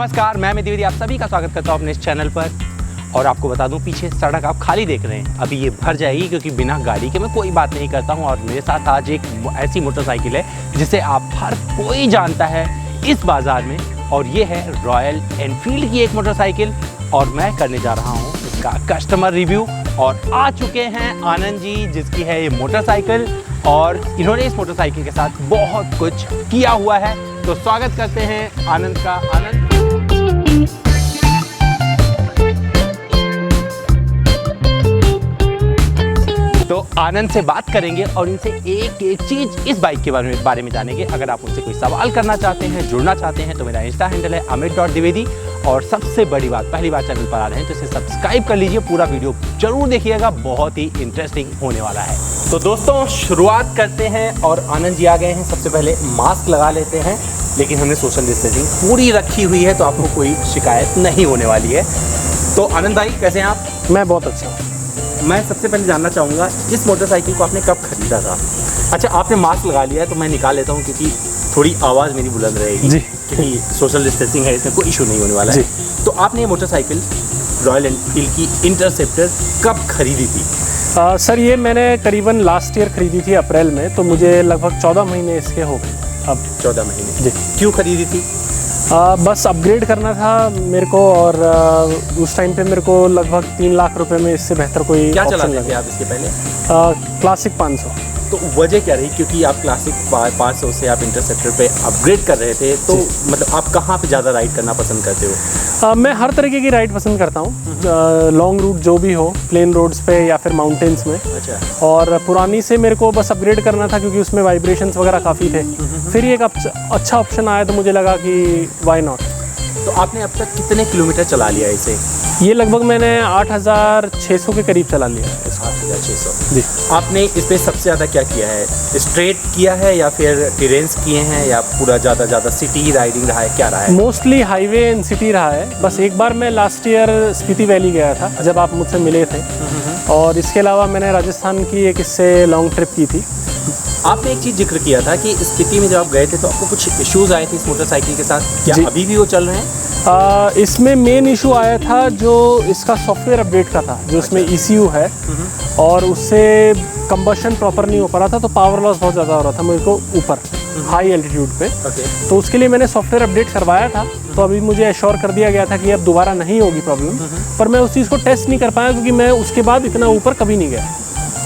नमस्कार, मैं अमित द्विवेदी आप सभी का स्वागत करता हूँ अपने इस चैनल पर। और आपको बता दूं, पीछे सड़क आप खाली देख रहे हैं, अभी ये भर जाएगी क्योंकि बिना गाड़ी के मैं कोई बात नहीं करता हूँ। और मेरे साथ आज एक ऐसी मोटरसाइकिल है जिसे आप हर कोई जानता है इस बाज़ार में, और ये है रॉयल एनफील्ड की एक मोटरसाइकिल। और मैं करने जा रहा हूँ इसका कस्टमर रिव्यू। और आ चुके हैं आनंद जी, जिसकी है ये मोटरसाइकिल, और इन्होंने इस मोटरसाइकिल के साथ बहुत कुछ किया हुआ है। तो स्वागत करते हैं आनंद का। आनंद, तो आनंद से बात करेंगे और इनसे एक एक चीज़ इस बाइक के बारे में जानेंगे। अगर आप उनसे कोई सवाल करना चाहते हैं, जुड़ना चाहते हैं, तो मेरा इंस्टा हैंडल है amit.dwivedi। और सबसे बड़ी बात, पहली बार चैनल पर आ रहे हैं तो इसे सब्सक्राइब कर लीजिए। पूरा वीडियो जरूर देखिएगा, बहुत ही इंटरेस्टिंग होने वाला है। तो दोस्तों शुरुआत करते हैं, और आनंद जी आ गए हैं। सबसे पहले मास्क लगा लेते हैं, लेकिन हमने सोशल डिस्टेंसिंग पूरी रखी हुई है तो आपको कोई शिकायत नहीं होने वाली है। तो आनंद भाई कैसे हैं आप? मैं बहुत अच्छा हूँ। मैं सबसे पहले जानना चाहूँगा, इस मोटरसाइकिल को आपने कब खरीदा था? अच्छा, आपने मास्क लगा लिया है तो मैं निकाल लेता हूँ क्योंकि थोड़ी आवाज़ मेरी बुलंद रहेगी जी, क्योंकि सोशल डिस्टेंसिंग है, इसमें कोई इशू नहीं होने वाला है। तो आपने ये मोटरसाइकिल रॉयल एनफील्ड की इंटरसेप्टर कब खरीदी थी? सर ये मैंने करीबन लास्ट ईयर खरीदी थी अप्रैल में, तो मुझे लगभग 14 महीने इसके हो गए अब। 14 महीने जी। क्यों खरीदी थी? बस अपग्रेड करना था मेरे को, और उस टाइम पे मेरे को लगभग 3 लाख रुपए में इससे बेहतर कोई क्या ऑप्शन चलाते थे आप इसके पहले? क्लासिक 500। तो वजह क्या रही? क्योंकि आप क्लासिक 500 से आप इंटरसेप्टर पे अपग्रेड कर रहे थे, तो मतलब आप कहाँ पे ज़्यादा राइड करना पसंद करते हो? मैं हर तरीके की राइड पसंद करता हूँ, लॉन्ग रूट जो भी हो, प्लेन रोड्स पे या फिर माउंटेन्स में। अच्छा। और पुरानी से मेरे को बस अपग्रेड करना था क्योंकि उसमें वाइब्रेशंस वगैरह काफ़ी थे। फिर ये एक अच्छा ऑप्शन आया तो मुझे लगा कि वाई नॉट। तो आपने अब तक कितने किलोमीटर चला लिया इसे? ये लगभग मैंने 8600 के करीब चला लिया है इसको। 8600 जी। आपने इस पर सबसे ज़्यादा क्या किया है? स्ट्रेट किया है या फिर टेरेंस किए हैं, या पूरा ज़्यादा सिटी राइडिंग रहा है, क्या रहा है? मोस्टली हाईवे एंड सिटी रहा है। बस एक बार मैं लास्ट ईयर स्पीति वैली गया था जब आप मुझसे मिले थे, और इसके अलावा मैंने राजस्थान की एक इससे लॉन्ग ट्रिप की थी। आपने एक चीज़ जिक्र किया था कि स्पीति में जब आप गए थे तो आपको कुछ इश्यूज़ आए थे इस मोटरसाइकिल के साथ, क्या अभी भी वो चल रहे हैं? इसमें मेन इशू आया था जो इसका सॉफ्टवेयर अपडेट का था, जो इसमें ECU है, और उससे कंबशन प्रॉपर नहीं हो पा रहा था, तो पावर लॉस बहुत ज़्यादा हो रहा था मेरे को ऊपर हाई एल्टीट्यूड पे। तो उसके लिए मैंने सॉफ्टवेयर अपडेट करवाया था, तो अभी मुझे एश्योर कर दिया गया था कि अब दोबारा नहीं होगी प्रॉब्लम। पर मैं उस चीज़ को टेस्ट नहीं कर पाया क्योंकि मैं उसके बाद इतना ऊपर कभी नहीं गया।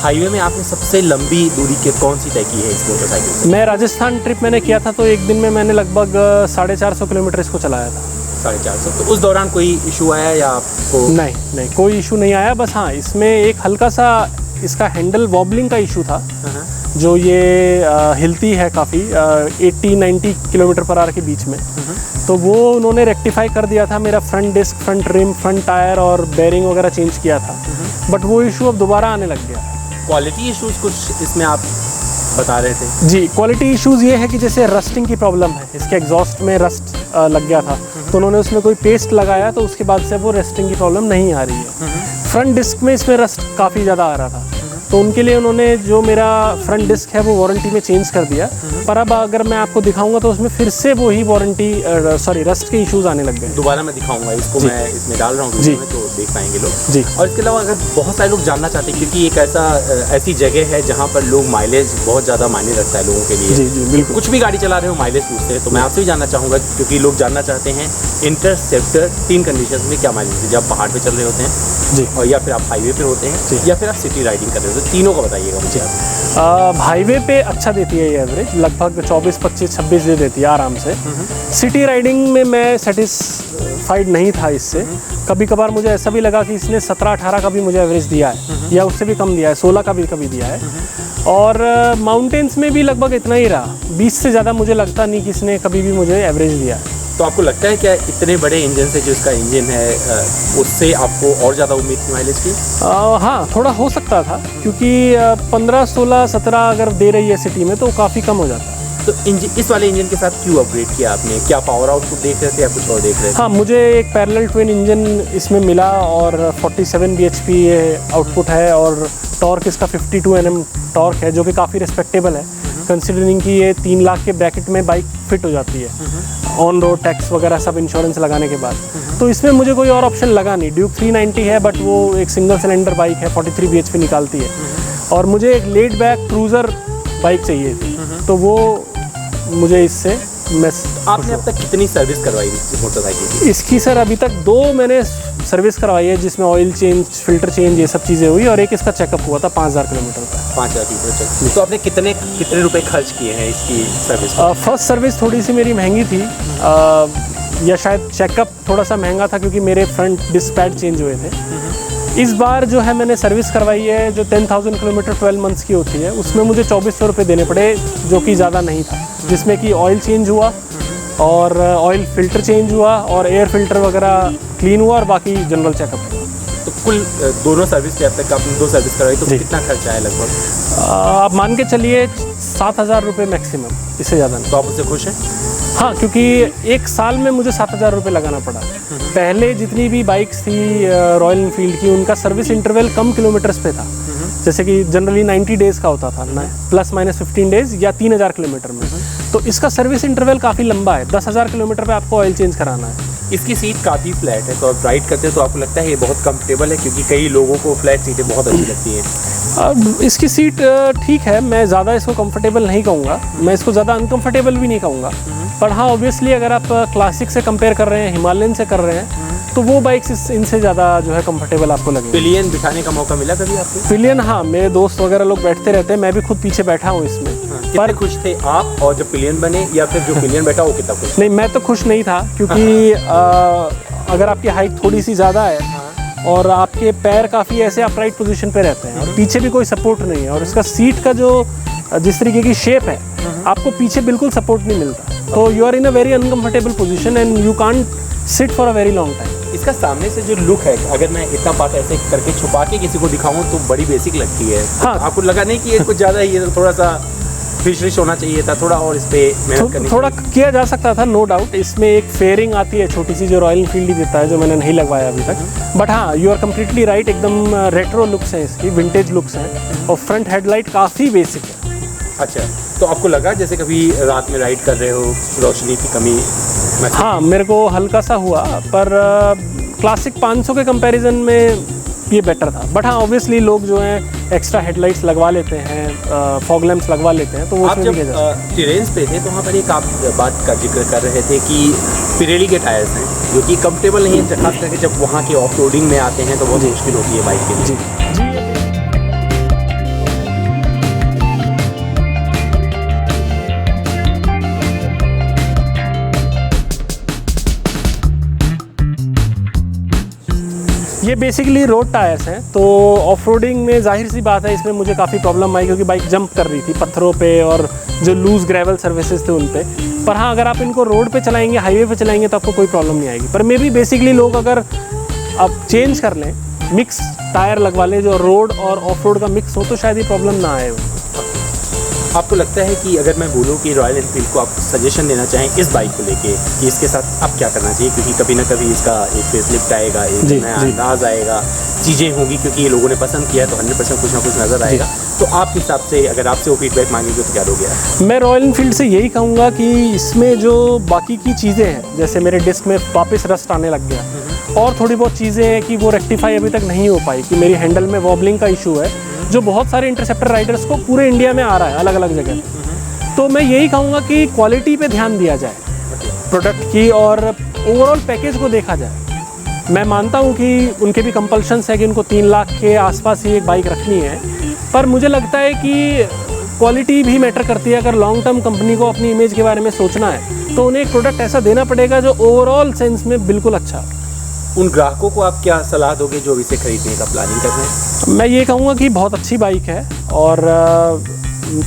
हाईवे में आपने सबसे लंबी दूरी के कौन सी तय की है इस मोटरसाइकिल से? मैं राजस्थान ट्रिप मैंने किया था, तो एक दिन में मैंने लगभग 450 किलोमीटर इसको चलाया था। 450। तो उस दौरान कोई इशू आया या आपको? नहीं, कोई इशू नहीं आया। बस हाँ, इसमें एक हल्का सा इसका हैंडल वॉबलिंग का इशू था, जो ये हिलती है काफ़ी 80-90 किलोमीटर पर आवर के बीच में। तो वो उन्होंने रेक्टिफाई कर दिया था। मेरा front disc, front rim, front tyre और बेयरिंग वगैरह चेंज किया था, बट वो इशू अब दोबारा आने लग गया। क्वालिटी इश्यूज कुछ इसमें आप बता रहे थे? जी, क्वालिटी इश्यूज़ ये है कि जैसे रस्टिंग की प्रॉब्लम है, इसके एग्जॉस्ट में रस्ट लग गया था, तो उन्होंने उसमें कोई पेस्ट लगाया, तो उसके बाद से वो रस्टिंग की प्रॉब्लम नहीं आ रही है। फ्रंट डिस्क में इसमें रस्ट काफ़ी ज़्यादा आ रहा था, तो उनके लिए उन्होंने जो मेरा फ्रंट डिस्क है वो वारंटी में चेंज कर दिया। पर अब अगर मैं आपको दिखाऊंगा तो उसमें फिर से वो ही रस्ट के इश्यूज़ आने लग गए। दोबारा मैं दिखाऊंगा इसको, मैं इसमें डाल रहा हूँ जी, तो देख पाएंगे लोग जी। और इसके अलावा अगर बहुत सारे लोग जानना चाहते हैं, क्योंकि एक ऐसी जगह है जहाँ पर लोग माइलेज बहुत ज़्यादा मायने रखता है लोगों के लिए। जी जी, बिल्कुल। कुछ भी गाड़ी चला रहे हो माइलेज पूछते हैं, तो मैं आपसे भी जानना चाहूँगा, क्योंकि लोग जानना चाहते हैं इंटरसेप्टर 3 कंडीशन में क्या माइलेज है, जब पहाड़ पे चल रहे होते हैं जी, और या फिर आप हाईवे पे होते हैं या फिर आप सिटी राइडिंग कर रहे होते हैं, तीनों का बताइएगा मुझे आप। हाईवे पे अच्छा देती है ये एवरेज, लगभग 24, 25, 26 दे देती है आराम से। सिटी राइडिंग में मैं सेटिस्फाइड नहीं था इससे। कभी कभार मुझे ऐसा भी लगा कि इसने 17-18 का भी मुझे एवरेज दिया है, या उससे भी कम दिया है, 16 का भी कभी दिया है। और माउंटेन्स में भी लगभग इतना ही रहा, 20 से ज़्यादा मुझे लगता नहीं कि इसने कभी भी मुझे एवरेज दिया है। तो आपको लगता है क्या इतने बड़े इंजन से, जो इसका इंजन है, उससे आपको और ज़्यादा उम्मीद थी माइलेज की? हाँ, थोड़ा हो सकता था, क्योंकि 15, 16, 17 अगर दे रही है सिटी में तो काफ़ी कम हो जाता है। तो इस वाले इंजन के साथ क्यों अपग्रेड किया आपने? क्या पावर आउटपुट देख रहे थे या कुछ और देख रहे थे? हाँ, मुझे एक पैरेलल ट्विन इंजन इसमें मिला, और 47 bhp आउटपुट है, और टॉर्क इसका 52 Nm टॉर्क है, जो कि काफ़ी रिस्पेक्टेबल है कंसिडरिंग कि ये 3 लाख के ब्रैकेट में बाइक फिट हो जाती है। ऑन रोड टैक्स वगैरह सब इंश्योरेंस लगाने के बाद। तो इसमें मुझे कोई और ऑप्शन लगा नहीं। ड्यूक 390 है, बट वो एक सिंगल सिलेंडर बाइक है, 43 bhp निकालती है, और मुझे एक लेड बैक क्रूज़र बाइक चाहिए थी, तो वो मुझे इससे आपने अब तक कितनी सर्विस करवाई इस मोटरसाइकिल की? इसकी सर अभी तक 2 मैंने सर्विस करवाई है, जिसमें ऑयल चेंज, फिल्टर चेंज, ये सब चीज़ें हुई, और एक इसका चेकअप हुआ था 5000 किलोमीटर का। 5000 किलोमीटर चेक। तो आपने कितने रुपए खर्च किए हैं इसकी सर्विस? फर्स्ट सर्विस थोड़ी सी मेरी महंगी थी, या शायद चेकअप थोड़ा सा महंगा था क्योंकि मेरे फ्रंट डिस्क पैड चेंज हुए थे। इस बार जो है मैंने सर्विस करवाई है, जो 10,000 किलोमीटर 12 मंथ्स की होती है, उसमें मुझे 2400 रुपये देने पड़े, जो कि ज़्यादा नहीं था, जिसमें कि ऑयल चेंज हुआ और ऑयल फिल्टर चेंज हुआ और एयर फिल्टर वगैरह क्लीन हुआ और बाकी जनरल चेकअप हुआ। तो कुल दोनों सर्विस पे अब तक आपने 2 सर्विस करवाई, तो कितना खर्चा है लगभग? आप मान के चलिए 7000 रुपये मैक्सिमम, इससे ज़्यादा नहीं। तो आप उससे खुश हैं? हाँ, क्योंकि एक साल में मुझे 7000 रुपये लगाना पड़ा। पहले जितनी भी बाइक्स थी रॉयल एनफील्ड की, उनका सर्विस इंटरवल कम किलोमीटर्स पे था, जैसे कि जनरली 90 डेज़ का होता था ना, ±15 डेज़ या 3000 किलोमीटर में। तो इसका सर्विस इंटरवल काफ़ी लंबा है, 10,000 किलोमीटर पे आपको ऑयल चेंज कराना है। इसकी सीट काफ़ी फ्लैट है, तो आप राइड करते हैं तो आपको लगता है ये बहुत कंफर्टेबल है? क्योंकि कई लोगों को फ्लैट सीटें बहुत अच्छी लगती हैं। अब इसकी सीट ठीक है, मैं ज़्यादा इसको कंफर्टेबल नहीं कहूँगा, मैं इसको ज़्यादा अनकंफर्टेबल भी नहीं कहूँगा, पर हाँ ऑब्वियसली अगर आप क्लासिक से कंपेयर कर रहे हैं, हिमालयन से कर रहे हैं, तो वो बाइक्स इनसे ज़्यादा जो है कंफर्टेबल आपको लगेगी। पिलियन बिठाने का मौका मिला कभी आपको? पिलियन, हाँ, मेरे दोस्त वगैरह लोग बैठते रहते हैं, मैं भी खुद पीछे बैठा हूँ इसमें। कितने खुश थे आप, और जब पिलियन बने या फिर जो पिलियन बैठा वो कितना खुश? नहीं, मैं तो खुश नहीं था, क्योंकि अगर आपकी हाइट थोड़ी सी ज़्यादा है और आपके पैर काफ़ी ऐसे अपराइट पोजीशन पे रहते हैं और पीछे भी कोई सपोर्ट नहीं है, और इसका सीट का जो जिस तरीके की शेप है, आपको पीछे बिल्कुल सपोर्ट नहीं मिलता, तो you are in a very uncomfortable position and you can't sit for a very long time. इसका सामने से जो लुक है, अगर मैं इतना पार्ट ऐसे करके छुपा के किसी को दिखाऊं तो बड़ी बेसिक लगती है। हाँ। आपको लगा नहीं कि ये कुछ ज़्यादा ही है, थोड़ा सा फिश होना चाहिए था थोड़ा, और इस पे मेहनत करनी थोड़ा किया जा सकता था, नो डाउट। इसमें एक फेयरिंग आती है छोटी सी, जो रॉयल एनफील्ड ही देता है, जो मैंने नहीं लगवाया अभी तक। बट हाँ, यू आर कम्प्लीटली राइट, एकदम रेट्रो लुक्स हैं इसकी, विंटेज लुक्स हैं, और फ्रंट हेडलाइट काफ़ी बेसिक है। अच्छा, तो आपको लगा जैसे कभी रात में राइड कर रहे हो रोशनी की कमी? हाँ, मेरे को हल्का सा हुआ, पर क्लासिक 500 के कंपैरिजन में ये बेटर था। बट हाँ, ऑब्वियसली लोग जो हैं एक्स्ट्रा हेडलाइट्स लगवा लेते हैं, फॉग लैंप्स लगवा लेते हैं, तो वो आप जब टेरेंस पे थे तो वहाँ पर एक आप बात का जिक्र कर रहे थे कि पिरेली के टायर्स हैं जो कि कंफर्टेबल नहीं है, खास करके जब वहाँ के ऑफ रोडिंग में आते हैं तो बहुत मुश्किल होती है बाइक के लिए। जी। ये बेसिकली रोड टायर्स हैं, तो ऑफ रोडिंग में जाहिर सी बात है इसमें मुझे काफ़ी प्रॉब्लम आई, क्योंकि बाइक जंप कर रही थी पत्थरों पे और जो लूज़ ग्रेवल सर्फेसेस थे उन पे। पर हाँ, अगर आप इनको रोड पे चलाएंगे, हाईवे पे चलाएंगे, तो आपको कोई प्रॉब्लम नहीं आएगी। पर मे बी बेसिकली लोग अगर आप चेंज कर लें, मिक्स टायर लगवा लें जो रोड और ऑफ रोड का मिक्स हो, तो शायद ये प्रॉब्लम ना आए। आपको लगता है कि अगर मैं बोलूँ कि रॉयल एनफील्ड को आप सजेशन देना चाहें इस बाइक को लेके कि इसके साथ आप क्या करना चाहिए, क्योंकि कभी ना कभी इसका एक फेसलिफ्ट आएगा, एक नया अंदाज आएगा, चीज़ें होंगी, क्योंकि ये लोगों ने पसंद किया तो 100% कुछ ना कुछ नज़र आएगा, तो आप हिसाब से अगर आपसे वो फीडबैक मांगेंगे तो क्या दोगे? मैं रॉयल एनफील्ड से यही कहूँगा कि इसमें जो बाकी की चीज़ें हैं, जैसे मेरे डिस्क में वापस रस्ट आने लग गया और थोड़ी बहुत चीज़ें हैं कि वो रेक्टिफाई अभी तक नहीं हो पाई, कि मेरी हैंडल में वॉबलिंग का इशू है, जो बहुत सारे इंटरसेप्टर राइडर्स को पूरे इंडिया में आ रहा है अलग अलग जगह। तो मैं यही कहूँगा कि क्वालिटी पे ध्यान दिया जाए प्रोडक्ट की, और ओवरऑल पैकेज को देखा जाए। मैं मानता हूँ कि उनके भी कंपल्शंस है कि उनको 3 लाख के आसपास ही एक बाइक रखनी है, पर मुझे लगता है कि क्वालिटी भी मैटर करती है। अगर लॉन्ग टर्म कंपनी को अपनी इमेज के बारे में सोचना है तो उन्हें एक प्रोडक्ट ऐसा देना पड़ेगा जो ओवरऑल सेंस में बिल्कुल अच्छा। उन ग्राहकों को आप क्या सलाह दोगे जो इसे खरीदने का प्लानिंग कर रहे हैं? मैं ये कहूँगा कि बहुत अच्छी बाइक है और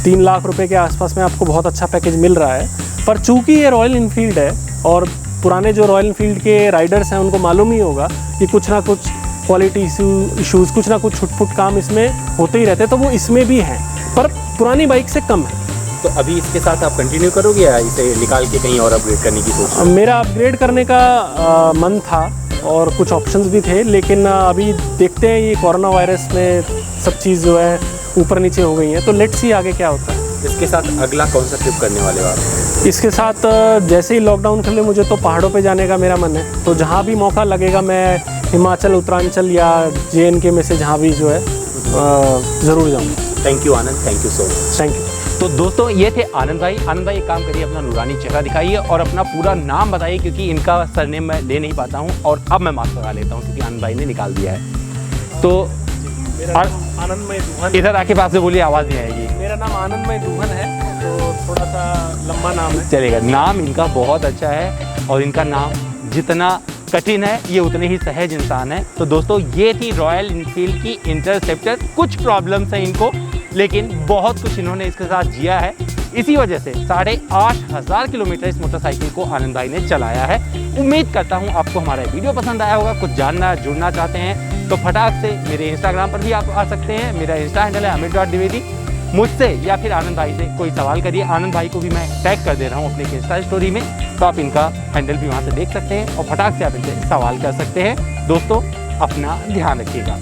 3 लाख रुपए के आसपास में आपको बहुत अच्छा पैकेज मिल रहा है। पर चूंकि ये रॉयल एनफील्ड है और पुराने जो रॉयल एनफील्ड के राइडर्स हैं उनको मालूम ही होगा कि कुछ ना कुछ क्वालिटी इशूज़, कुछ ना कुछ छुटपुट काम इसमें होते ही रहते हैं, तो वो इसमें भी हैं, पर पुरानी बाइक से कम है। तो अभी इसके साथ आप कंटिन्यू करोगे या इसे निकाल के कहीं और अपग्रेड करने की सोच? मेरा अपग्रेड करने का मन था और कुछ ऑप्शंस भी थे, लेकिन अभी देखते हैं, ये कोरोना वायरस में सब चीज़ जो है ऊपर नीचे हो गई है, तो लेट्स सी आगे क्या होता है। इसके साथ अगला कौन सा ट्रिप करने वाले हो आप? इसके साथ जैसे ही लॉकडाउन खुले मुझे तो पहाड़ों पे जाने का मेरा मन है, तो जहाँ भी मौका लगेगा मैं हिमाचल, उत्तरांचल या JNK में से जहाँ भी जो है ज़रूर जाऊँगा। Thank you Anand, thank you so much. Thank you. तो दोस्तों ये थे आनंद भाई। आनंद भाई एक काम करिए, अपना नूरानी चेहरा दिखाइए और अपना पूरा नाम बताइए, क्योंकि इनका सरनेम मैं ले नहीं पाता हूँ और अब मैं मास्क लगा लेता हूँ क्योंकि आनंद भाई ने निकाल दिया है। तो मेरा नाम आनंदमय दूहन। इधर आके पास से बोलिए, आवाज़ नहीं आएगी। मेरा नाम आनंदमय दूहन है, तो थोड़ा सा लंबा नाम है। चलेगा, नाम इनका बहुत अच्छा है और इनका नाम जितना कठिन है ये उतने ही सहज इंसान है। तो दोस्तों ये थी रॉयल इनफील्ड की इंटरसेप्टर। कुछ प्रॉब्लम्स हैं इनको, लेकिन बहुत कुछ इन्होंने इसके साथ जिया है। इसी वजह से 8,500 किलोमीटर इस मोटरसाइकिल को आनंद भाई ने चलाया है। उम्मीद करता हूँ आपको हमारा वीडियो पसंद आया होगा। कुछ जानना, जुड़ना चाहते हैं तो फटाक से मेरे इंस्टाग्राम पर भी आप आ सकते हैं। मेरा इंस्टा हैंडल है amit.dwivedi। मुझसे या फिर आनंद भाई से कोई सवाल करिए। आनंद भाई को भी मैं टैग कर दे रहा हूँ अपने इंस्टा स्टोरी में, तो आप इनका हैंडल भी वहाँ से देख सकते हैं और फटाक से आप इनसे सवाल कर सकते हैं। दोस्तों अपना ध्यान रखिएगा।